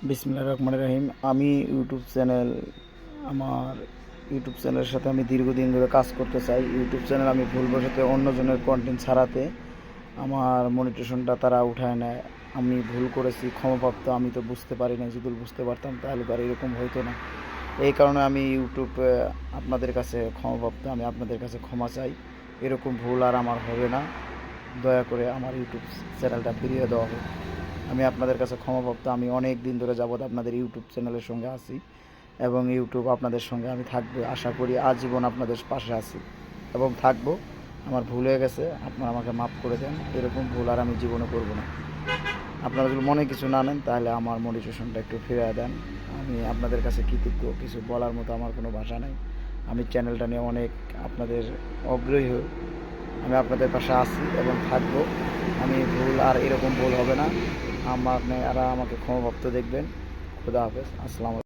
বিসমিল্লাহির রহমানির রহিম। আমি আমার ইউটিউব চ্যানেলের সাথে আমি দীর্ঘদিন ধরে কাজ করতে চাই। ইউটিউব চ্যানেল আমি ভুলবশত অন্যজনের কন্টেন্ট ছাড়াতে আমার মনিটেশনটা তারা উঠায় নেয়। আমি ভুল করেছি, ক্ষমাপ্রাপ্ত। আমি তো বুঝতে পারি না, যদি বুঝতে পারতাম তাহলে আর এরকম হইতো না। এই কারণে আমি আপনাদের কাছে ক্ষমাপ্রাপ্ত। আমি আপনাদের কাছে ক্ষমা চাই। এরকম ভুল আর আমার হবে না। দয়া করে আমার ইউটিউব চ্যানেলটা ফিরিয়ে দেওয়া হোক। আমি আপনাদের কাছে ক্ষমাপ্রাপ্ত। আমি অনেক দিন ধরে যাবৎ আপনাদের ইউটিউব চ্যানেলের সঙ্গে আছি এবং ইউটিউব আপনাদের সঙ্গে আমি থাকবো। আশা করি আজীবন আপনাদের পাশে আছি এবং থাকবো। আমার ভুল হয়ে গেছে, আপনারা আমাকে মাফ করে দেন। এরকম ভুল আর আমি জীবনে করব না। আপনারা যদি মনে কিছু না নেন তাহলে আমার মোটিভেশনটা একটু ফিরিয়ে দেন। আমি আপনাদের কাছে কৃতজ্ঞ। কিছু বলার মতো আমার কোনো ভাষা নেই। আমি চ্যানেলটা নিয়ে অনেক আপনাদের আগ্রহী হই। আমি আপনাদের পাশে আছি এবং থাকবো। আমি ভুল আর এরকম ভুল হবে না। আপনারা আমাকে ক্ষমাপ্রাপ্ত দেখবেন। খুদা হাফেজ। আসসালামু আলাইকুম।